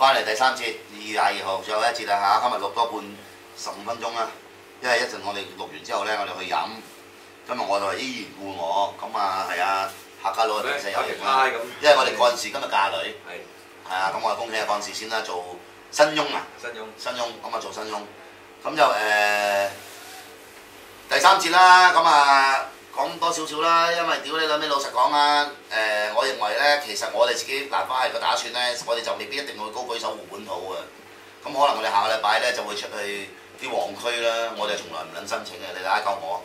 翻嚟第三節2月22號最後一節啦嚇，今日錄多半15分鐘啦，因為一陣我哋錄完之後咧，我哋去飲。今日我就依然故我，咁啊係啊客家佬平時有型啦，因為我哋幹事今日嫁女，係啊，咁我恭喜阿幹事先啦，做新翁啊，新翁咁啊做新翁，咁就第三節啦，咁啊。講多少少啦，因為屌你老味老實講啊，我認為咧，其實我哋自己嗱翻嚟個打算咧，我哋就未必一定會高舉守護本土嘅，咁可能我哋下個禮拜咧就會出去啲旺區啦，我哋從來唔撚申請嘅，你大家救我，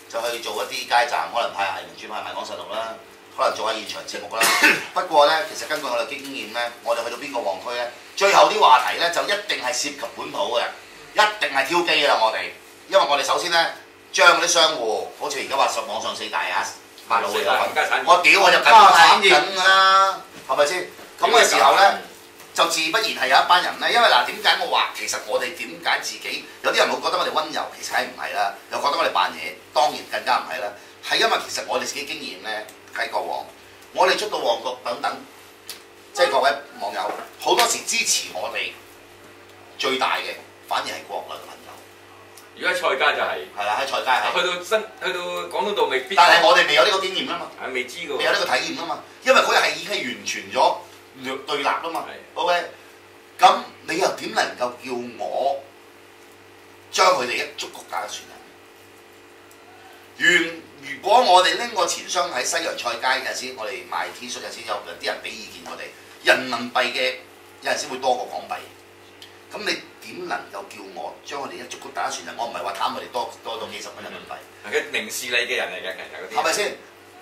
就去做一啲街站，可能派藝名專派賣港實錄啦，可能做下現場節目啦。不過咧，其實根據我哋經驗咧，我哋去到邊個旺區咧，最後啲話題咧就一定係涉及本土嘅，一定係挑機啦我哋，因為我哋首先咧。將嗰啲商戶，好似而家話網上4大啊，法老會有份，我屌我就緊㗎啦，係咪先？咁嘅時候咧，就自不然係有一班人咧，因為嗱點解我話其實我哋點解自己有啲人會覺得我哋溫柔，其實係唔係啦？又覺得我哋扮嘢，當然更加唔係啦。係因為其實我哋自己經驗咧喺過往，我哋出到旺角等等，即係各位網友好多時支持我哋最大嘅，反而係國內嘅朋友。如果喺菜街就係，係啦，喺菜街係。去到廣東道未必。但係我哋未有呢個經驗啊嘛。係未知㗎。未有呢個體驗啊嘛，因為嗰日係已經係完全咗對立啊嘛。OK， 咁你又點能夠叫我將佢哋一竹篙打一船人？如果我哋拎個錢箱喺西洋菜街有陣時，我哋賣 T 恤有陣時有啲人俾意見我哋，人民幣嘅有陣時會多過港幣。咁你點能夠叫我將佢哋一竹篙打一船人？我唔係話貪佢哋多到幾十蚊人民幣。佢明事理嘅人嚟嘅，其實嗰啲。係咪先？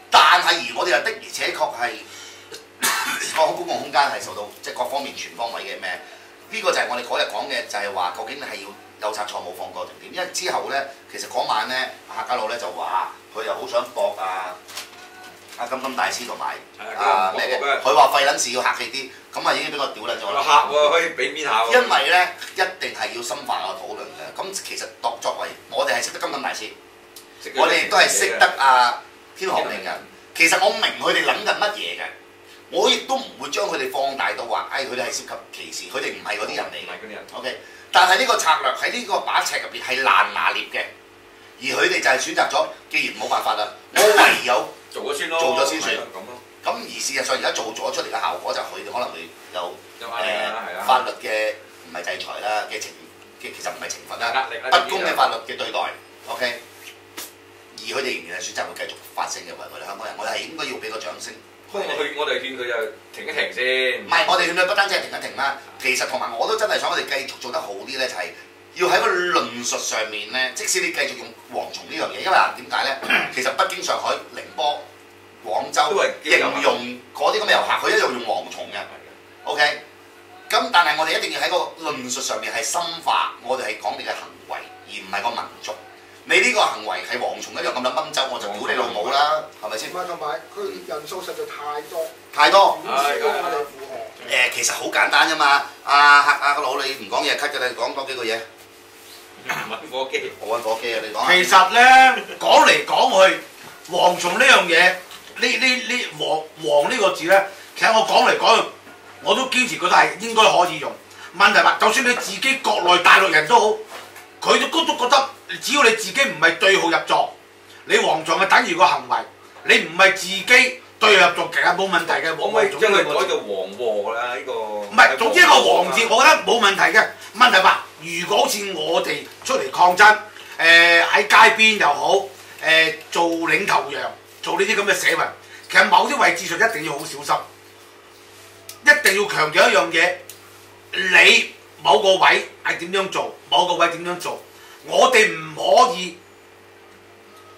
但係而我哋又的而且確係個公共空間係受到即係各方面全方位嘅咩？呢個就係我哋嗰日講嘅，就係話究竟你係要有殺錯冇放過定點？因為之後咧，其實嗰晚咧，客家佬咧就話佢又好想搏阿金金大師同埋咩嘅，佢話費撚事要客氣啲，咁啊已經俾我屌撚咗啦。客喎可以俾面下喎。因為咧一定係要深化個討論嘅。咁其實作為我哋係識得金金大師，我哋亦都係識得天河名人。其實我明佢哋諗緊乜嘢嘅，我亦都唔會將佢哋放大到話，佢哋係涉及歧視，佢哋唔係嗰啲人嚟嘅。OK， 但係呢個策略喺呢個把尺入邊係難拿捏嘅，而佢哋就係選擇咗，既然冇辦法啦，我唯有做咗先咯，做咗先算。咁咯。咁而事實上而家做咗出嚟嘅效果就佢哋可能會有法律嘅唔係制裁啦嘅其實唔係懲罰啦，壓力不公嘅法律嘅對待。OK。而佢哋仍然係選擇會繼續發聲嘅，為我哋香港人，我哋係應該要俾個掌聲。我哋勸佢就停一停先。唔係，我哋勸佢不單止係停一停啦，其實同埋我都真係想我哋繼續做得好啲咧，就係要喺個論述上面咧，即使你繼續用蝗蟲呢樣嘢，因為點解咧？其實北京、上海、寧波、廣州形容嗰啲咁嘅遊客，佢一樣用蝗蟲嘅。OK， 咁但係我哋一定要喺個論述上面係深化，我哋係講你嘅行為，而唔係個民族。你呢個行為係蝗蟲一樣咁樣掹走，我就屌你老母啦，係咪先？唔係，同埋佢人數實在太多，太多。唔少我哋負荷。其實好簡單啫嘛。阿個佬你唔講嘢咳嘅，你講多幾個嘢。揾火機。我揾火機啊！你講。其實咧講嚟講去，蝗蟲呢樣嘢，呢蝗呢個字咧，其實我講嚟講去，我都堅持覺得係應該可以用。問題話，就算你自己國內大陸人都好，佢都覺得。只要你自己唔係對號入座，你蝗蟲係等於個行為，你唔係自己對號入座，其實冇問題嘅。可唔可以將佢改做黃禍啦？呢個唔係，總之一個黃字，我覺得冇問題嘅。問題話，如果好似我哋出嚟抗爭，喺街邊又好，做領頭羊，做呢啲咁嘅社運，其實某啲位置上一定要好小心，一定要強調一樣嘢，你某個位係點樣做，某個位點樣做。我哋唔可以，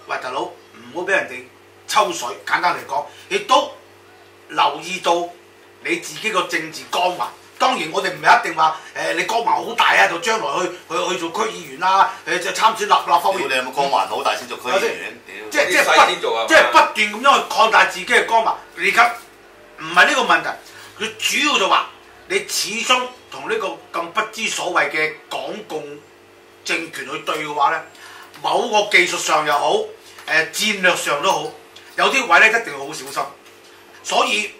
喂大佬，唔好俾人哋抽水。簡單嚟講，亦都留意到你自己個政治光環。當然，我哋唔係一定話你光環好大啊，就將來去做區議員啦，就參選立法會。你有冇光環好大先做區議員？即係不斷咁樣去擴大自己嘅光環。而家唔係呢個問題，佢主要就話你始終同呢個咁不知所謂嘅港共政權去對嘅話咧，某個技術上又好，戰略上都好，有啲位咧一定要好小心。所以，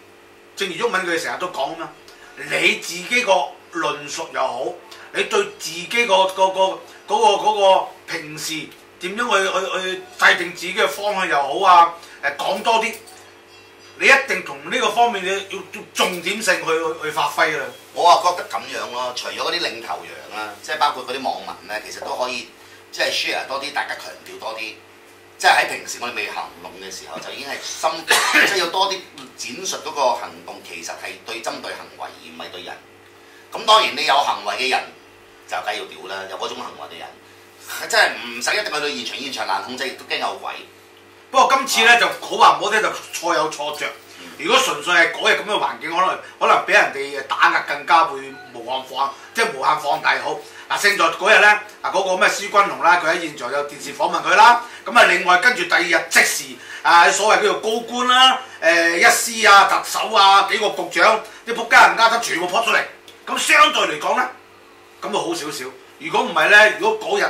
正如毓民佢哋成日都講啦，你自己個論述又好，你對自己個平時點樣去制定自己嘅方向又好啊，講多啲，你一定同呢個方面你要重點性去發揮啦。我啊覺得咁樣咯，除咗嗰啲領頭羊啦，即係包括嗰啲網民咧，其實都可以即係 share 多啲，大家強調多啲。即係喺平時我哋未行動嘅時候，就已經係即係要多啲展述嗰個行動，其實係針對行為而唔係對人。咁當然你有行為嘅人就梗要屌啦，有嗰種行為嘅人，真係唔使一定去到現場，現場難控制，亦都驚有鬼。不過今次咧就好話唔好聽，就錯有錯着。如果純粹係嗰日咁嘅環境，可能俾人哋打壓更加會無限放大好。嗱，勝在嗰日咧，嗰個咩施君龍啦，佢喺現場有電視訪問佢啦。咁啊，另外跟住第二日即時所謂叫做高官啦，一司啊、特首啊、幾個局長，啲仆街人家都全部撲出嚟。咁相對嚟講咧，咁就好少少。如果唔係咧，如果嗰日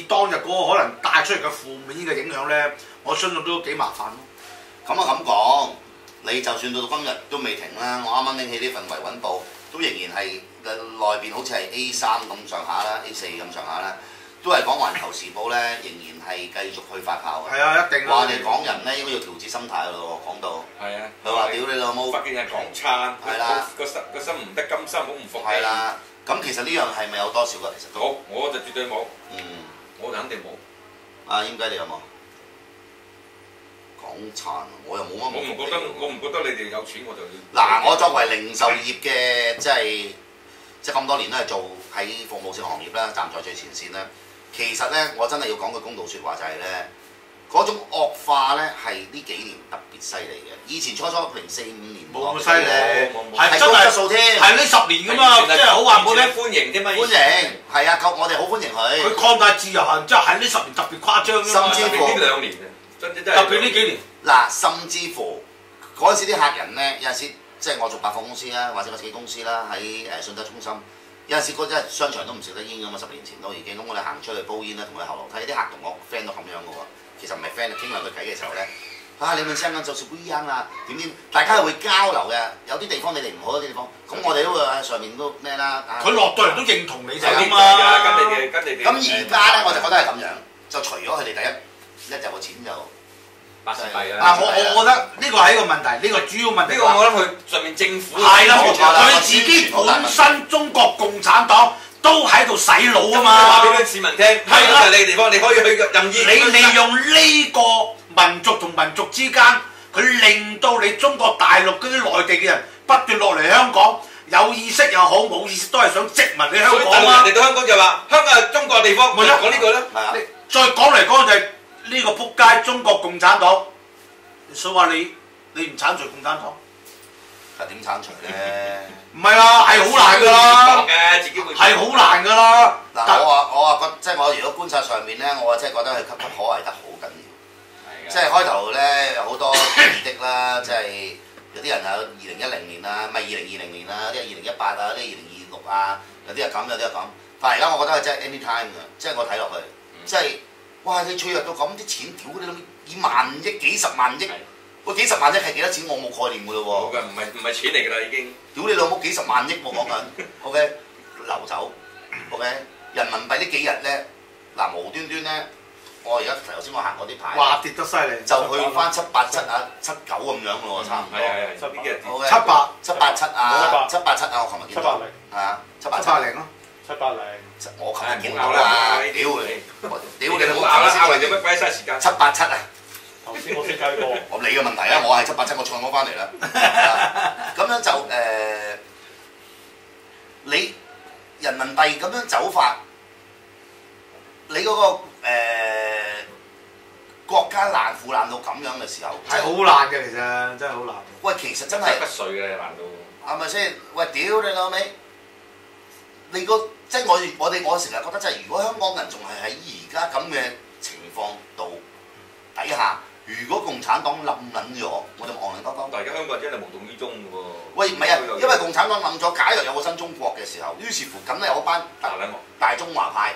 當日嗰個可能帶出嚟嘅負面嘅影響咧，我相信都幾麻煩咯。咁啊咁講，你就算到今日都未停啦。我啱啱拎起呢份維穩報，都仍然係內邊好似係 A3咁上下啦，A4咁上下啦，都係講環球時報咧，仍然係繼續去發酵嘅。係啊，一定話我哋港人咧應該要調節心態咯，講到。係啊。佢話：屌你老母！北京係港餐。係啦。個心唔得甘心，好唔服氣。係啦。咁其實呢樣係咪有多少㗎？其實冇，我就絕對冇。我就肯定冇。阿煙雞你有冇？港產我又冇乜。我唔覺得你哋有錢我就要。嗱，我作為零售業嘅，即係咁多年都係做喺服務性行業啦，站在最前線啦。其實咧，我真係要講句公道説話，就係咧，嗰種惡化咧係呢幾年特別犀利嘅。以前初04、05年冇咁犀利，係高質素添，係呢10年㗎嘛，即係好話冇聽。歡迎啫嘛，歡迎係啊，我哋好歡迎佢。佢擴大自由行，即係喺呢10年特別誇張㗎嘛。甚至乎呢2年啊，特別呢幾年。嗱，甚至乎嗰陣時啲客人咧，有陣時即係我做百貨公司啦，或者我自己公司啦，喺信德中心。有陣時嗰啲商場都唔食得煙㗎嘛，10年前都已經。咁我哋行出去煲煙啦，同佢後樓梯啲客同我 friend 都咁樣㗎喎。其實唔係 friend，傾兩句偈嘅時候咧，你們香港就是不一樣啦，點大家係會交流嘅。有啲地方你哋唔好，有啲地方咁我哋都會喺上面都咩啦。佢落到嚟都認同你就係嘛。跟你哋。咁而家咧，我就覺得係咁樣，就除咗佢哋第一就個錢就。百事幣啊！我覺得呢個係一個問題，呢個主要問題。呢個我諗佢上面政府係啦，佢自己本身中國共產黨都喺度洗腦啊嘛。話俾啲市民聽，係啦，你嘅地方你可以去任意。你利用呢個民族同民族之間，佢令到你中國大陸嗰啲內地嘅人不斷落嚟香港，有意識又好，冇意識都係想殖民你香港啊！人哋到香港就話香港係中國地方，咪講呢句啦。係啊。再講嚟講就係。呢個撲街中國共產黨，所以話你唔剷除共產黨，係點剷除咧？唔係啊，係好難㗎啦，係好難㗎啦。嗱，我話即係我如果觀察上面咧，我真係覺得佢岌岌可危得好緊要。即係開頭咧有好多異的啦，即係有啲人有2010年啊，唔係2020年啊，有啲係2018啊，有啲2026啊，有啲係咁，有啲係咁。但係而家我覺得係真係 anytime 㗎，即係我睇落去，即係。哇！你脆弱到咁啲錢屌你諗以萬億、幾十萬億，喂幾十萬億係幾多錢？我冇概念㗎咯喎。冇㗎，唔係錢嚟㗎啦已經。屌你老母幾十萬億我講緊 ，OK 流走 ，OK 人民幣呢幾日咧，嗱無端端咧，我而家頭先我行嗰啲牌，哇跌得犀利，就去翻787啊、79咁樣咯喎，差唔多。係787啊，787啊，我琴日見到。係啊，780咯。780，我琴日見到啊！屌你！屌你！冇拗啦，拗嚟做乜鬼嘥時間？787啊！頭先我先計過。我你嘅問題啦，我係787，我唱咗翻嚟啦。咁樣就你人民幣咁樣走法，你嗰個國家爛腐爛到咁樣嘅時候，係好難嘅，其實真係好難。喂，其實真係不碎嘅難到。係咪先？喂，屌你老味！你即係我成日覺得，即係如果香港人仲係喺而家咁嘅情況度底下，如果共產黨冧撚咗，我就戇撚兜兜。但係而家香港人真係無動於衷嘅喎。喂，唔係啊，因為共產黨冧咗，假若有個新中國嘅時候，於是乎咁咧有班大中華派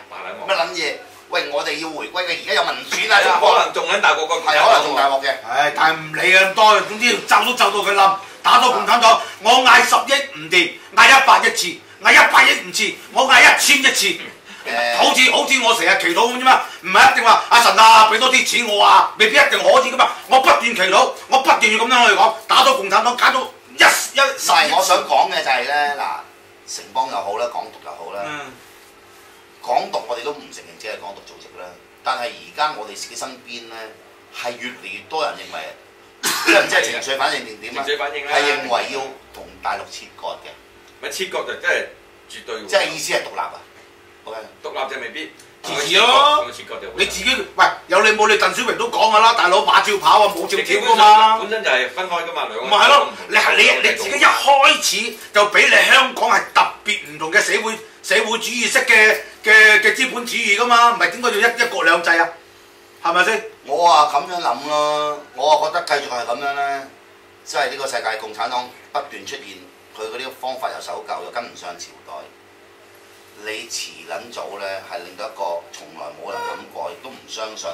乜撚嘢？喂，我哋要回歸嘅，而家有民主啦，中國可能仲撚大過個係可能仲大鑊嘅。係，但係唔理咁多，總之咒都咒到佢冧，打到共產黨，我嗌10億唔掂，嗌100億次。嗌100億唔次，我嗌1000億次。好似我成日祈禱咁啫嘛，唔係一定話阿神啊俾多啲錢我啊，未必一定可以噶嘛。我不斷祈禱，我不斷要咁樣去講，打到共產黨搞到唔係，我想講嘅就係咧嗱，城邦又好啦，港獨又好啦。港獨我哋都唔承認只係港獨組織啦，但係而家我哋自己身邊咧係越嚟越多人認為，即係情緒反應定點啊？情緒反應啦，係認為要同大陸切割嘅。咪切割就真係絕對喎。即係意思係獨立啊？OK，獨立就未必。自咯，你自己喂有你冇你鄧小平都講噶啦，大佬馬照跑啊，舞照跳噶嘛。本身就係分開噶嘛，兩個。唔係咯，你自己一開始就俾你香港係特別唔同嘅社會主義式嘅資本主義噶嘛，唔係點解要一國兩制啊？係咪先？我話咁樣諗咯，我話覺得繼續係咁樣咧，即係呢個世界共產黨不斷出現，佢嗰啲方法又守舊，又跟唔上朝代。你遲撚早咧，係令到一個從來冇人諗過，亦都唔相信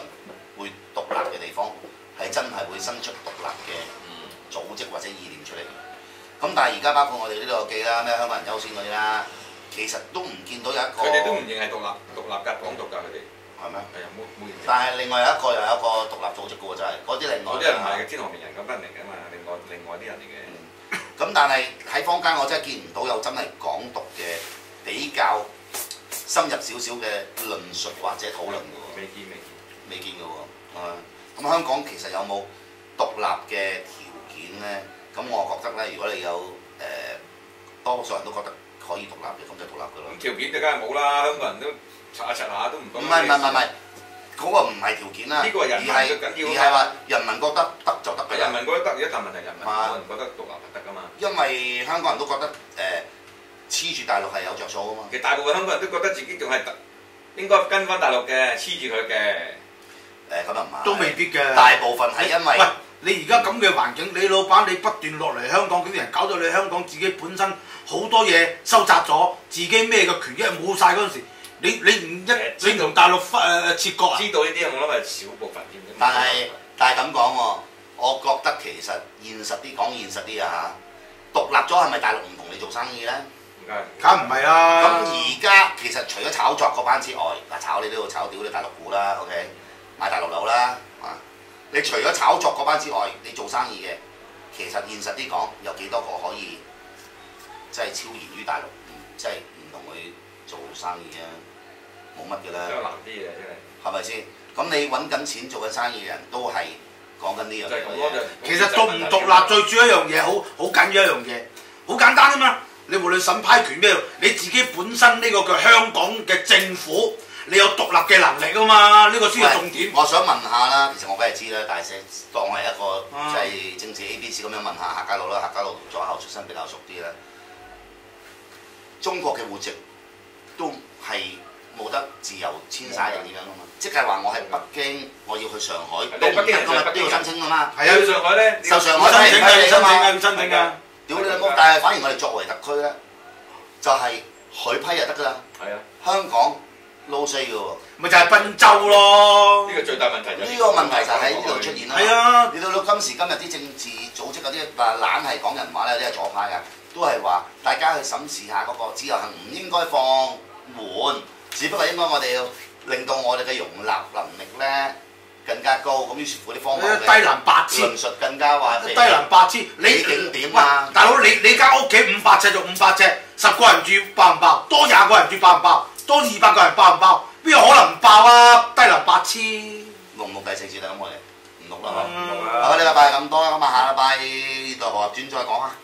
會獨立嘅地方，係真係會生出獨立嘅組織或者意念出嚟。咁但係而家包括我哋呢度記啦，咩香港人優先嗰啲啦，其實都唔見到有一個。佢哋都唔認係獨立㗎，港獨㗎佢哋。係咩？係啊，冇認。但係另外有一個獨立組織嘅喎，真係嗰啲另外。嗰啲人唔係嘅，天河名人咁分明㗎嘛，另外啲人嚟嘅。咁但係喺坊間我真係見唔到有真係港獨嘅比較深入少少嘅論述或者討論嘅喎。未見嘅喎。咁香港其實有冇獨立嘅條件咧？咁我覺得咧，如果你有多數人都覺得可以獨立嘅，咁就獨立㗎啦。咁條件就梗係冇啦，香港人都查下都唔講。唔係，嗰個唔係條件啦，呢個係人民最緊要。而係話人民覺得得就得㗎。人民覺得得，而家但問題人民冇人覺得獨立係得㗎嘛。因為香港人都覺得黐住大陸係有着數㗎嘛。其實大部分香港人都覺得自己仲係應該跟翻大陸嘅，黐住佢嘅。咁又唔係。都未必嘅。大部分係因為。喂，你而家咁嘅環境，你老闆你不斷落嚟香港嗰啲人，搞到你香港自己本身好多嘢收窄咗，自己咩嘅權益冇晒嗰陣時，你同大陸切割啊？知道呢啲我諗係少部分添。但係咁講喎，我覺得其實現實啲講現實啲啊嚇，獨立咗係咪大陸唔同你做生意咧？梗唔係啦。咁而家其實除咗炒作嗰班之外，炒你都要炒屌你大陸股啦 ，OK， 買大陸樓啦，你除咗炒作嗰班之外，你做生意嘅，其實現實啲講，有幾多個可以即係超然於大陸，即係唔同佢做生意啊？冇乜嘅啦。比較難啲嘅真係。係咪先？咁你揾緊錢做緊生意嘅人都係講緊呢樣嘢。其實獨唔獨立最主要一樣嘢，好緊要一樣嘢，好簡單啊嘛！你無論審批權咩，你自己本身呢個叫香港嘅政府，你有獨立嘅能力啊嘛，呢個先係重點。我想問下啦，其實我梗係知啦，但係當係一個即係政治 ABC 咁樣問下客家佬啦，客家佬左校出身比較熟啲啦。中國嘅戶籍都係冇得自由遷徙定點樣啊嘛？即係話我喺北京，我要去上海，都唔得噶嘛，都要申請噶嘛。係啊，去上海咧，受上海批你㗎嘛？要申請㗎。屌你老母！但係反而我哋作為特區咧，就係佢批就得㗎啦。係啊，香港撈西㗎喎。咪就係賓州咯。呢個最大問題就呢個問題就喺呢度出現啦。係啊，你到今時今日啲政治組織嗰啲懶係講人話咧，有啲係左派㗎，都係話大家去審視下嗰個自由行唔應該放緩，只不過應該我哋要令到我哋嘅容納能力咧更加高，咁於是乎啲方法低能八千論述更加話低能八千，你景點啊！大佬你間屋企500尺就500尺，10個人住爆唔爆？多20個人住爆唔爆？多200個人爆唔爆？邊有可能唔爆啊？低能八千。錄唔錄第4節啊？咁我哋唔錄啦，好，呢個禮拜係咁多啦，咁啊下禮拜代學轉再講啊。